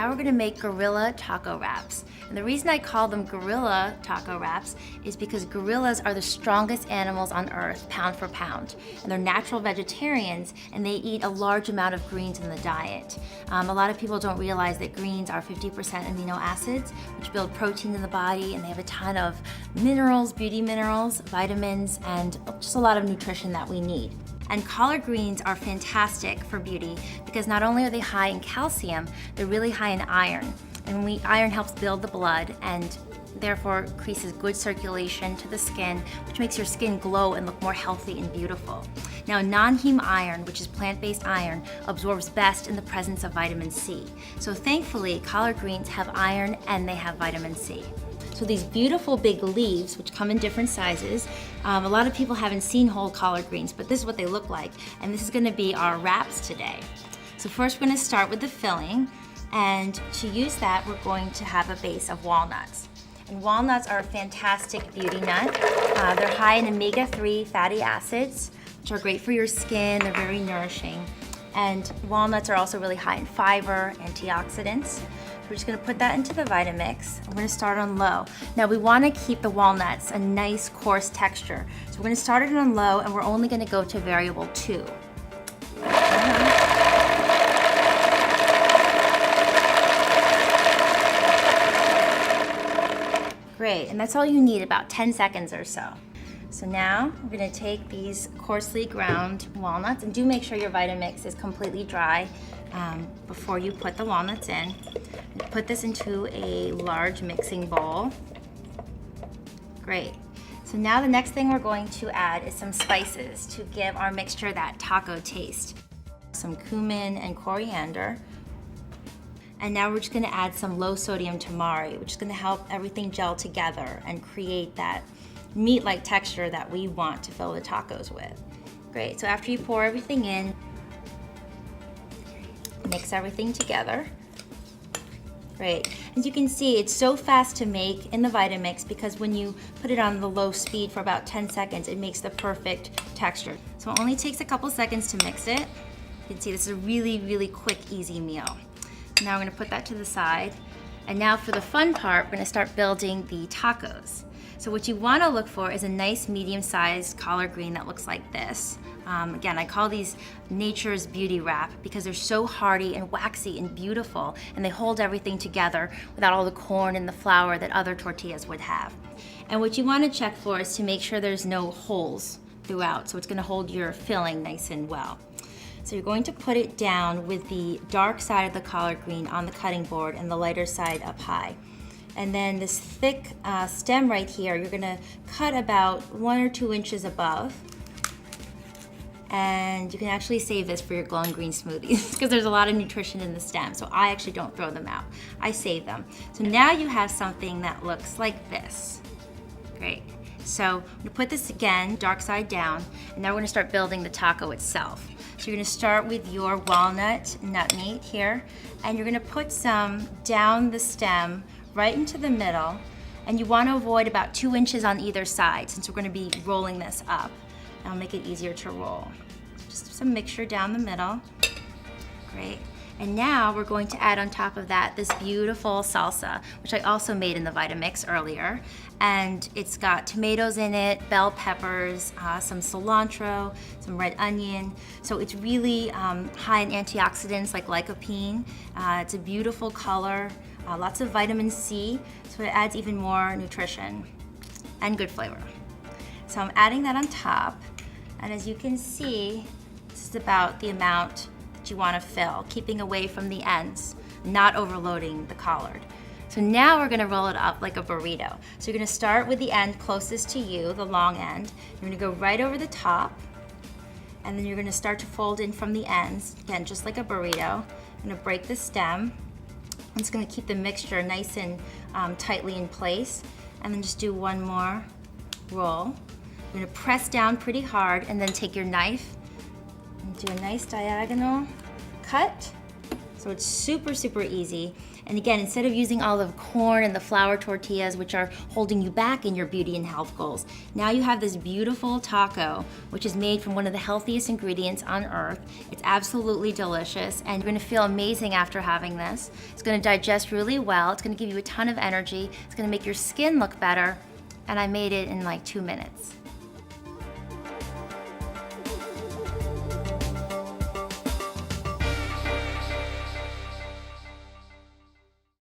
now we're gonna make gorilla taco wraps. And the reason I call them gorilla taco wraps is because gorillas are the strongest animals on earth, pound for pound. And they're natural vegetarians, and they eat a large amount of greens in the diet. A lot of people don't realize that greens are 50% amino acids, which build protein in the body, and they have a ton of minerals, beauty minerals, vitamins, and just a lot of nutrition that we need. And collard greens are fantastic for beauty because not only are they high in calcium, they're really high in iron. And iron helps build the blood and therefore increases good circulation to the skin, which makes your skin glow and look more healthy and beautiful. Now, non-heme iron, which is plant-based iron, absorbs best in the presence of vitamin C. So thankfully, collard greens have iron and they have vitamin C. So these beautiful big leaves, which come in different sizes, a lot of people haven't seen whole collard greens, but this is what they look like. And this is gonna be our wraps today. So first we're gonna start with the filling. And to use that, we're going to have a base of walnuts. And walnuts are a fantastic beauty nut. They're high in omega-3 fatty acids, which are great for your skin. They're very nourishing. And walnuts are also really high in fiber, antioxidants. We're just gonna put that into the Vitamix. We're gonna start on low. Now we wanna keep the walnuts a nice coarse texture. So we're gonna start it on low and we're only gonna go to variable 2. Great, and that's all you need, about 10 seconds or so. So now we're gonna take these coarsely ground walnuts, and do make sure your Vitamix is completely dry before you put the walnuts in. Put this into a large mixing bowl. Great. So now the next thing we're going to add is some spices to give our mixture that taco taste. Some cumin and coriander. And now we're just gonna add some low sodium tamari, which is gonna help everything gel together and create that meat-like texture that we want to fill the tacos with. Great, so after you pour everything in, mix everything together. Great, as you can see, it's so fast to make in the Vitamix because when you put it on the low speed for about 10 seconds, it makes the perfect texture. So it only takes a couple seconds to mix it. You can see this is a really, really quick, easy meal. Now we're gonna put that to the side. And now for the fun part, we're gonna start building the tacos. So what you wanna look for is a nice medium-sized collard green that looks like this. Again, I call these nature's beauty wrap because they're so hearty and waxy and beautiful, and they hold everything together without all the corn and the flour that other tortillas would have. And what you wanna check for is to make sure there's no holes throughout, so it's gonna hold your filling nice and well. So you're going to put it down with the dark side of the collard green on the cutting board and the lighter side up high. And then this thick stem right here, you're gonna cut about 1 or 2 inches above. And you can actually save this for your glowing green smoothies because there's a lot of nutrition in the stem. So I actually don't throw them out, I save them. So now you have something that looks like this. Great. So I'm gonna put this again, dark side down, and now we're gonna start building the taco itself. So you're gonna start with your walnut nut meat here, and you're gonna put some down the stem right into the middle, and you wanna avoid about 2 inches on either side since we're gonna be rolling this up. That'll make it easier to roll. Just some mixture down the middle. Great. And now we're going to add on top of that this beautiful salsa, which I also made in the Vitamix earlier. And it's got tomatoes in it, bell peppers, some cilantro, some red onion. So it's really high in antioxidants like lycopene. It's a beautiful color, lots of vitamin C, so it adds even more nutrition and good flavor. So I'm adding that on top. And as you can see, this is about the amount you want to fill, keeping away from the ends, not overloading the collard. So now we're gonna roll it up like a burrito. So you're gonna start with the end closest to you, the long end. You're gonna go right over the top, and then you're gonna start to fold in from the ends, again, just like a burrito. I'm gonna break the stem. I'm just gonna keep the mixture nice and tightly in place, and then just do one more roll. You're gonna press down pretty hard, and then take your knife and do a nice diagonal cut. So it's super, super easy. And again, instead of using all the corn and the flour tortillas, which are holding you back in your beauty and health goals, now you have this beautiful taco, which is made from one of the healthiest ingredients on earth. It's absolutely delicious, and you're gonna feel amazing after having this. It's gonna digest really well. It's gonna give you a ton of energy. It's gonna make your skin look better. And I made it in like 2 minutes.